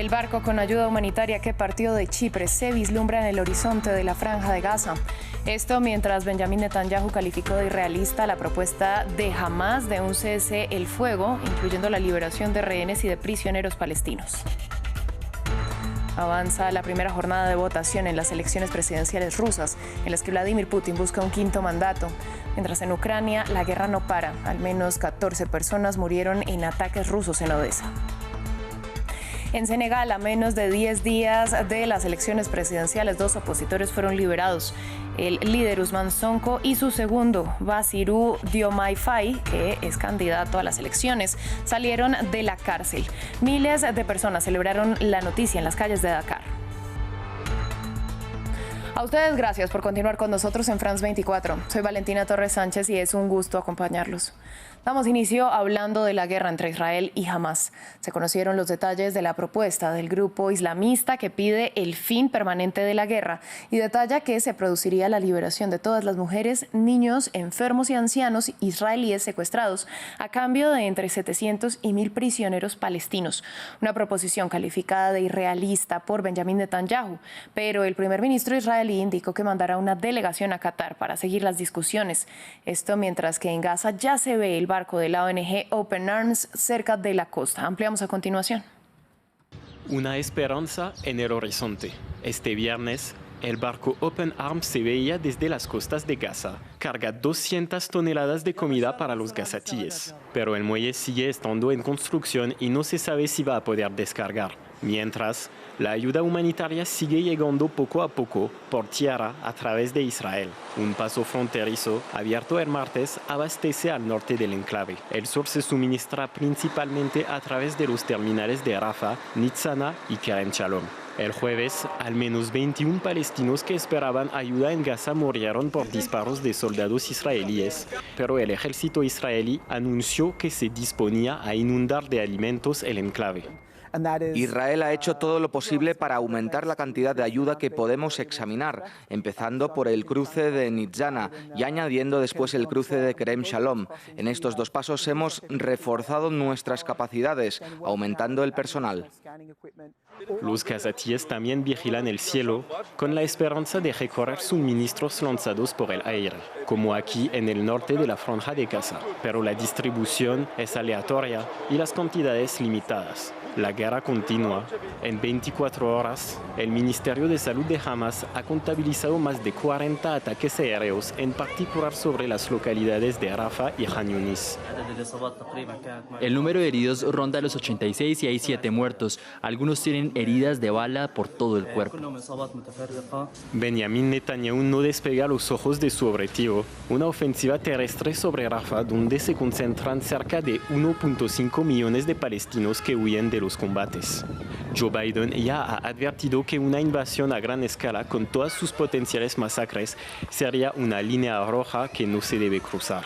El barco con ayuda humanitaria que partió de Chipre se vislumbra en el horizonte de la Franja de Gaza. Esto mientras Benjamin Netanyahu calificó de irrealista la propuesta de Hamás de un cese el fuego, incluyendo la liberación de rehenes y de prisioneros palestinos. Avanza la primera jornada de votación en las elecciones presidenciales rusas, en las que Vladimir Putin busca un quinto mandato. Mientras en Ucrania la guerra no para, al menos 14 personas murieron en ataques rusos en Odessa. En Senegal, a menos de 10 días de las elecciones presidenciales, 2 opositores fueron liberados. El líder Ousmane Sonko y su segundo, Bassirou Diomaye Faye, que es candidato a las elecciones, salieron de la cárcel. Miles de personas celebraron la noticia en las calles de Dakar. A ustedes gracias por continuar con nosotros en France 24. Soy Valentina Torres Sánchez y es un gusto acompañarlos. Damos inicio hablando de la guerra entre Israel y Hamás. Se conocieron los detalles de la propuesta del grupo islamista que pide el fin permanente de la guerra y detalla que se produciría la liberación de todas las mujeres, niños, enfermos y ancianos israelíes secuestrados a cambio de entre 700 y 1.000 prisioneros palestinos. Una proposición calificada de irrealista por Benjamin Netanyahu, pero el primer ministro israelí indicó que mandará una delegación a Qatar para seguir las discusiones. Esto mientras que en Gaza ya se ve el barco de la ONG Open Arms cerca de la costa. Ampliamos a continuación. Una esperanza en el horizonte. Este viernes, el barco Open Arms se veía desde las costas de Gaza. Carga 200 toneladas de comida para los gazatíes. Pero el muelle sigue estando en construcción y no se sabe si va a poder descargar. Mientras, la ayuda humanitaria sigue llegando poco a poco por tierra a través de Israel. Un paso fronterizo abierto el martes abastece al norte del enclave. El sur se suministra principalmente a través de los terminales de Rafah, Nitzana y Kerem Shalom. El jueves, al menos 21 palestinos que esperaban ayuda en Gaza murieron por disparos de soldados israelíes, pero el ejército israelí anunció que se disponía a inundar de alimentos el enclave. Israel ha hecho todo lo posible para aumentar la cantidad de ayuda que podemos examinar, empezando por el cruce de Nitzana y añadiendo después el cruce de Kerem Shalom. En estos 2 pasos hemos reforzado nuestras capacidades, aumentando el personal. Los gazatíes también vigilan el cielo con la esperanza de recorrer suministros lanzados por el aire, como aquí en el norte de la Franja de Gaza. Pero la distribución es aleatoria y las cantidades limitadas. La guerra continúa. En 24 horas, el Ministerio de Salud de Hamás ha contabilizado más de 40 ataques aéreos, en particular sobre las localidades de Rafah y Khan Yunis. El número de heridos ronda los 86 y hay 7 muertos. Algunos tienen heridas de bala por todo el cuerpo. Benjamin Netanyahu no despega los ojos de su objetivo, una ofensiva terrestre sobre Rafah, donde se concentran cerca de 1.5 millones de palestinos que huyen de los combates. Joe Biden ya ha advertido que una invasión a gran escala con todas sus potenciales masacres sería una línea roja que no se debe cruzar.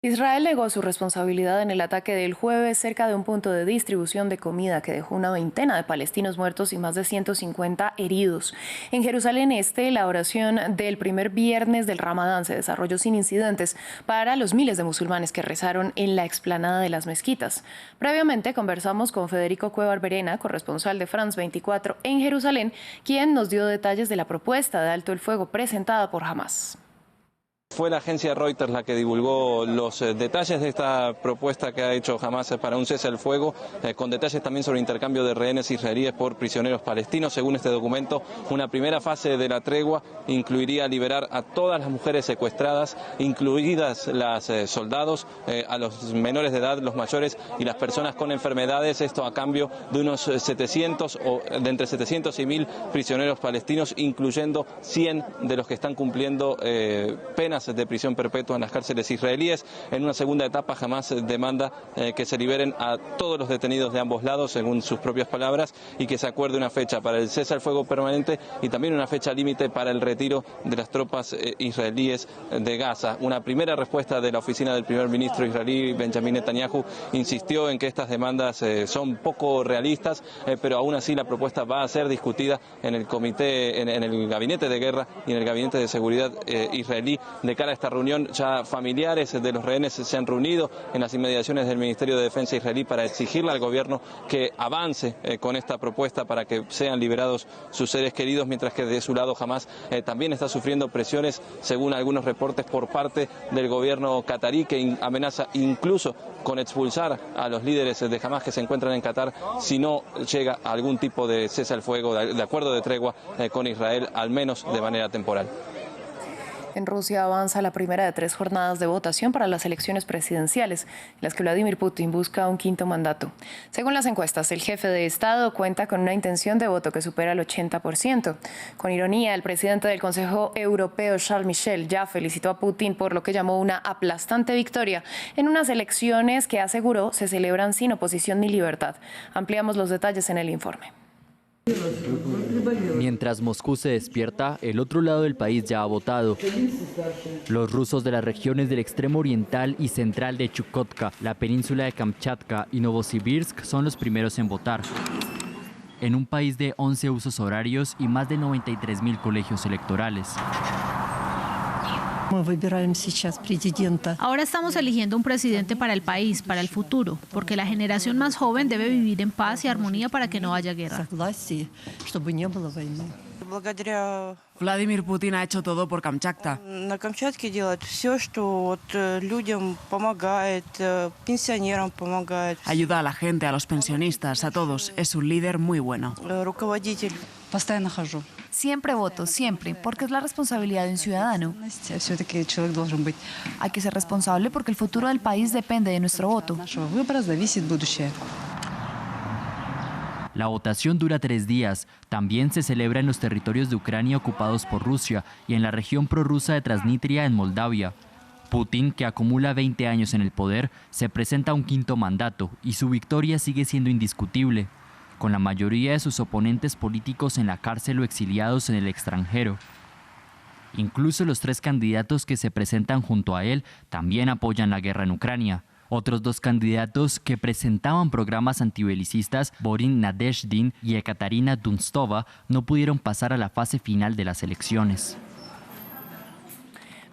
Israel negó su responsabilidad en el ataque del jueves cerca de un punto de distribución de comida que dejó una veintena de palestinos muertos y más de 150 heridos. En Jerusalén Este, la oración del primer viernes del Ramadán se desarrolló sin incidentes para los miles de musulmanes que rezaron en la explanada de las mezquitas. Previamente conversamos con Federico Cuellar Verena, corresponsal de France 24 en Jerusalén, quien nos dio detalles de la propuesta de alto el fuego presentada por Hamás. Fue la agencia Reuters la que divulgó los detalles de esta propuesta que ha hecho Hamás para un cese al fuego, con detalles también sobre el intercambio de rehenes israelíes por prisioneros palestinos. Según este documento, una primera fase de la tregua incluiría liberar a todas las mujeres secuestradas, incluidas las soldados, a los menores de edad, los mayores y las personas con enfermedades. Esto a cambio de unos 700 o de entre 700 y 1.000 prisioneros palestinos, incluyendo 100 de los que están cumpliendo penas de prisión perpetua en las cárceles israelíes. En una segunda etapa, Hamás demanda que se liberen a todos los detenidos de ambos lados, según sus propias palabras, y que se acuerde una fecha para el cese al fuego permanente y también una fecha límite para el retiro de las tropas israelíes de Gaza. Una primera respuesta de la oficina del primer ministro israelí, Benjamin Netanyahu, insistió en que estas demandas son poco realistas, pero aún así la propuesta va a ser discutida en el comité, en el gabinete de guerra y en el gabinete de seguridad israelí de cara a esta reunión. Ya familiares de los rehenes se han reunido en las inmediaciones del Ministerio de Defensa israelí para exigirle al gobierno que avance con esta propuesta para que sean liberados sus seres queridos, mientras que de su lado Hamás también está sufriendo presiones, según algunos reportes, por parte del gobierno catarí, que amenaza incluso con expulsar a los líderes de Hamás que se encuentran en Qatar si no llega a algún tipo de cese al fuego, de acuerdo de tregua con Israel, al menos de manera temporal. En Rusia avanza la primera de 3 jornadas de votación para las elecciones presidenciales, en las que Vladimir Putin busca un 5º mandato. Según las encuestas, el jefe de Estado cuenta con una intención de voto que supera el 80%. Con ironía, el presidente del Consejo Europeo, Charles Michel, ya felicitó a Putin por lo que llamó una aplastante victoria en unas elecciones que aseguró se celebran sin oposición ni libertad. Ampliamos los detalles en el informe. Mientras Moscú se despierta, el otro lado del país ya ha votado. Los rusos de las regiones del extremo oriental y central de Chukotka, la península de Kamchatka y Novosibirsk son los primeros en votar. En un país de 11 usos horarios y más de 93.000 colegios electorales. Ahora estamos eligiendo un presidente para el país, para el futuro, porque la generación más joven debe vivir en paz y armonía para que no haya guerra. Vladimir Putin ha hecho todo por Kamchatka. Ayuda a la gente, a los pensionistas, a todos. Es un líder muy bueno. Siempre voto, siempre, porque es la responsabilidad de un ciudadano. Hay que ser responsable porque el futuro del país depende de nuestro voto. La votación dura 3 días. También se celebra en los territorios de Ucrania ocupados por Rusia y en la región prorrusa de Transnistria en Moldavia. Putin, que acumula 20 años en el poder, se presenta a un 5º mandato y su victoria sigue siendo indiscutible, con la mayoría de sus oponentes políticos en la cárcel o exiliados en el extranjero. Incluso los 3 candidatos que se presentan junto a él también apoyan la guerra en Ucrania. Otros 2 candidatos que presentaban programas antibelicistas, Boris Nadezhdin y Ekaterina Dunstova, no pudieron pasar a la fase final de las elecciones.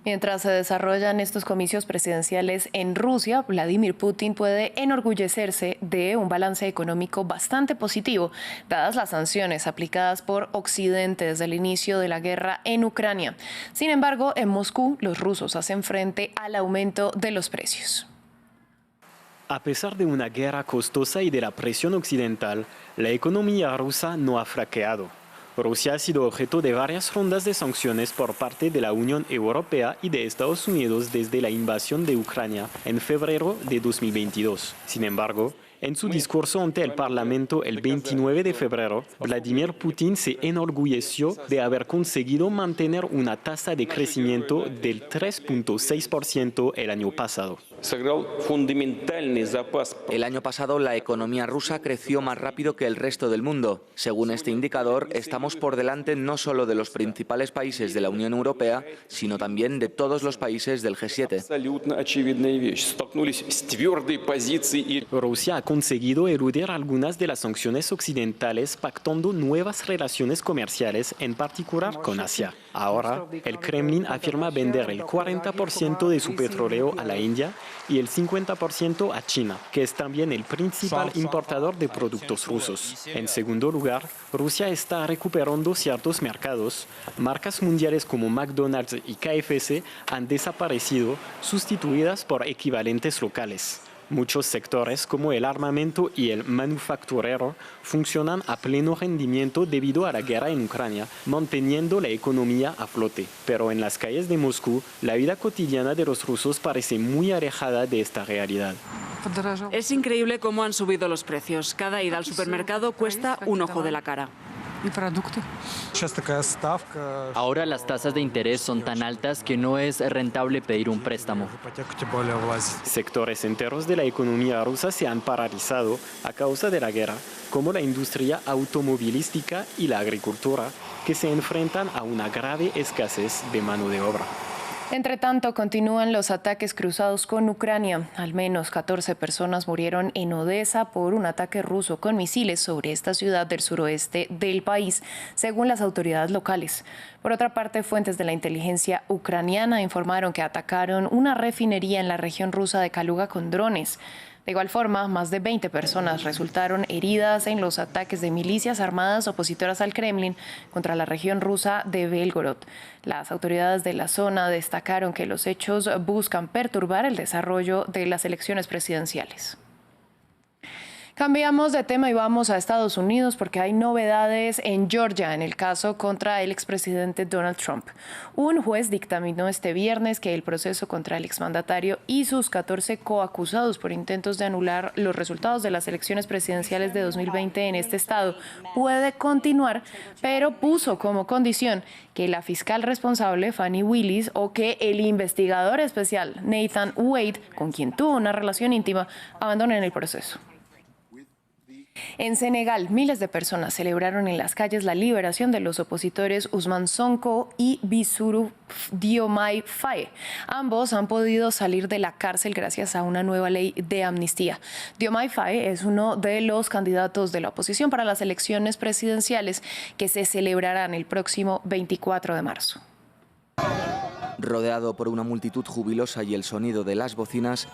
Mientras se desarrollan estos comicios presidenciales en Rusia, Vladimir Putin puede enorgullecerse de un balance económico bastante positivo, dadas las sanciones aplicadas por Occidente desde el inicio de la guerra en Ucrania. Sin embargo, en Moscú, los rusos hacen frente al aumento de los precios. A pesar de una guerra costosa y de la presión occidental, la economía rusa no ha flaqueado. Rusia ha sido objeto de varias rondas de sanciones por parte de la Unión Europea y de Estados Unidos desde la invasión de Ucrania en febrero de 2022. Sin embargo, en su discurso ante el Parlamento el 29 de febrero, Vladimir Putin se enorgulleció de haber conseguido mantener una tasa de crecimiento del 3.6% el año pasado. El año pasado la economía rusa creció más rápido que el resto del mundo. Según este indicador, estamos por delante no solo de los principales países de la Unión Europea, sino también de todos los países del G7. Rusia ha conseguido eludir algunas de las sanciones occidentales pactando nuevas relaciones comerciales, en particular con Asia. Ahora, el Kremlin afirma vender el 40% de su petróleo a la India y el 50% a China, que es también el principal importador de productos rusos. En segundo lugar, Rusia está recuperando ciertos mercados. Marcas mundiales como McDonald's y KFC han desaparecido, sustituidas por equivalentes locales. Muchos sectores como el armamento y el manufacturero funcionan a pleno rendimiento debido a la guerra en Ucrania, manteniendo la economía a flote. Pero en las calles de Moscú, la vida cotidiana de los rusos parece muy alejada de esta realidad. Es increíble cómo han subido los precios. Cada ida al supermercado cuesta un ojo de la cara. Ahora las tasas de interés son tan altas que no es rentable pedir un préstamo. Sectores enteros de la economía rusa se han paralizado a causa de la guerra, como la industria automovilística y la agricultura, que se enfrentan a una grave escasez de mano de obra. Entre tanto, continúan los ataques cruzados con Ucrania. Al menos 14 personas murieron en Odesa por un ataque ruso con misiles sobre esta ciudad del suroeste del país, según las autoridades locales. Por otra parte, fuentes de la inteligencia ucraniana informaron que atacaron una refinería en la región rusa de Kaluga con drones. De igual forma, más de 20 personas resultaron heridas en los ataques de milicias armadas opositoras al Kremlin contra la región rusa de Belgorod. Las autoridades de la zona destacaron que los hechos buscan perturbar el desarrollo de las elecciones presidenciales. Cambiamos de tema y vamos a Estados Unidos porque hay novedades en Georgia en el caso contra el expresidente Donald Trump. Un juez dictaminó este viernes que el proceso contra el exmandatario y sus 14 coacusados por intentos de anular los resultados de las elecciones presidenciales de 2020 en este estado puede continuar, pero puso como condición que la fiscal responsable, Fani Willis, o que el investigador especial, Nathan Wade, con quien tuvo una relación íntima, abandonen el proceso. En Senegal, miles de personas celebraron en las calles la liberación de los opositores Ousmane Sonko y Bassirou Diomaye Faye. Ambos han podido salir de la cárcel gracias a una nueva ley de amnistía. Diomaye Faye es uno de los candidatos de la oposición para las elecciones presidenciales que se celebrarán el próximo 24 de marzo. Rodeado por una multitud jubilosa y el sonido de las bocinas,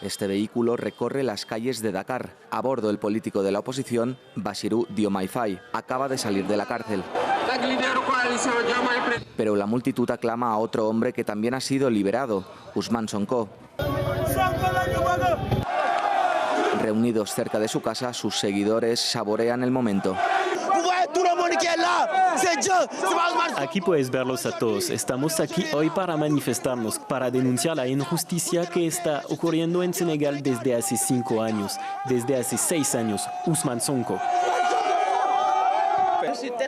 este vehículo recorre las calles de Dakar. A bordo, el político de la oposición, Bassirou Diomaye Faye, acaba de salir de la cárcel. Pero la multitud aclama a otro hombre que también ha sido liberado, Ousmane Sonko. Reunidos cerca de su casa, sus seguidores saborean el momento. Aquí puedes verlos a todos. Estamos aquí hoy para manifestarnos, para denunciar la injusticia que está ocurriendo en Senegal desde hace 5 años, desde hace 6 años. Ousmane Sonko.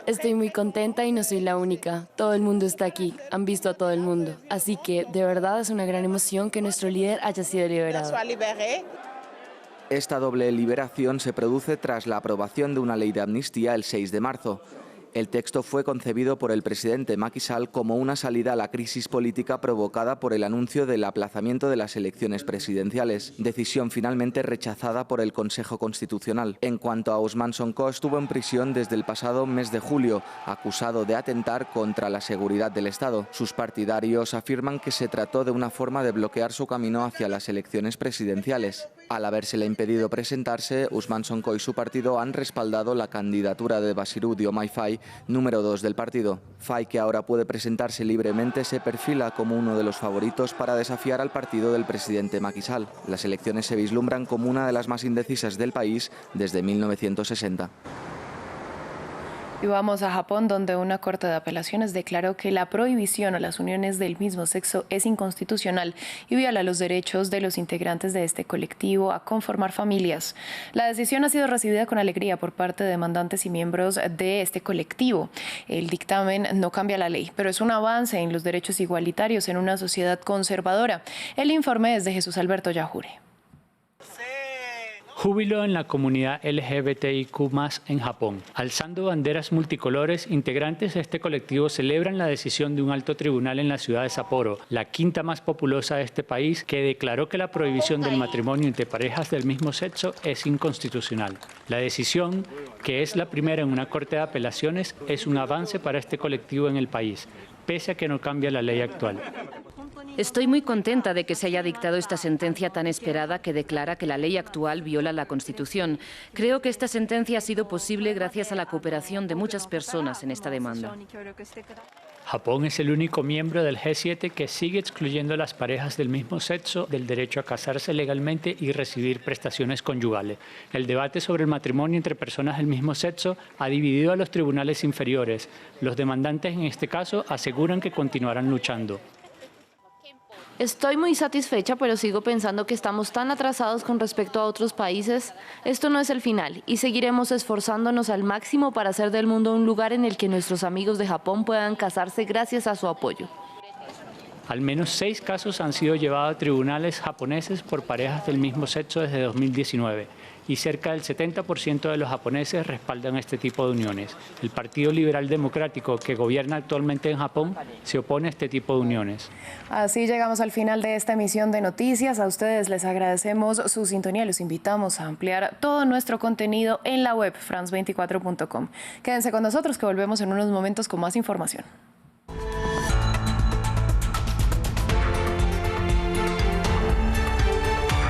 Estoy muy contenta y no soy la única. Todo el mundo está aquí. Han visto a todo el mundo. Así que, de verdad, es una gran emoción que nuestro líder haya sido liberado. Esta doble liberación se produce tras la aprobación de una ley de amnistía el 6 de marzo. El texto fue concebido por el presidente Macky Sall como una salida a la crisis política provocada por el anuncio del aplazamiento de las elecciones presidenciales, decisión finalmente rechazada por el Consejo Constitucional. En cuanto a Ousmane Sonko, estuvo en prisión desde el pasado mes de julio, acusado de atentar contra la seguridad del Estado. Sus partidarios afirman que se trató de una forma de bloquear su camino hacia las elecciones presidenciales. Al habérsele impedido presentarse, Ousmane Sonko y su partido han respaldado la candidatura de Bassirou Diomaye Faye, número 2 del partido. Faye, que ahora puede presentarse libremente, se perfila como uno de los favoritos para desafiar al partido del presidente Macky Sall. Las elecciones se vislumbran como una de las más indecisas del país desde 1960. Y vamos a Japón, donde una corte de apelaciones declaró que la prohibición a las uniones del mismo sexo es inconstitucional y viola los derechos de los integrantes de este colectivo a conformar familias. La decisión ha sido recibida con alegría por parte de demandantes y miembros de este colectivo. El dictamen no cambia la ley, pero es un avance en los derechos igualitarios en una sociedad conservadora. El informe es de Jesús Alberto Yajure. Júbilo en la comunidad LGBTIQ+ en Japón. Alzando banderas multicolores, integrantes de este colectivo celebran la decisión de un alto tribunal en la ciudad de Sapporo, la quinta más populosa de este país, que declaró que la prohibición del matrimonio entre parejas del mismo sexo es inconstitucional. La decisión, que es la primera en una corte de apelaciones, es un avance para este colectivo en el país, pese a que no cambia la ley actual. Estoy muy contenta de que se haya dictado esta sentencia tan esperada que declara que la ley actual viola la Constitución. Creo que esta sentencia ha sido posible gracias a la cooperación de muchas personas en esta demanda. Japón es el único miembro del G7 que sigue excluyendo a las parejas del mismo sexo del derecho a casarse legalmente y recibir prestaciones conyugales. El debate sobre el matrimonio entre personas del mismo sexo ha dividido a los tribunales inferiores. Los demandantes en este caso aseguran que continuarán luchando. Estoy muy satisfecha, pero sigo pensando que estamos tan atrasados con respecto a otros países. Esto no es el final y seguiremos esforzándonos al máximo para hacer del mundo un lugar en el que nuestros amigos de Japón puedan casarse gracias a su apoyo. Al menos 6 casos han sido llevados a tribunales japoneses por parejas del mismo sexo desde 2019 y cerca del 70% de los japoneses respaldan este tipo de uniones. El Partido Liberal Democrático, que gobierna actualmente en Japón, se opone a este tipo de uniones. Así llegamos al final de esta emisión de noticias. A ustedes les agradecemos su sintonía y los invitamos a ampliar todo nuestro contenido en la web france24.com. Quédense con nosotros que volvemos en unos momentos con más información.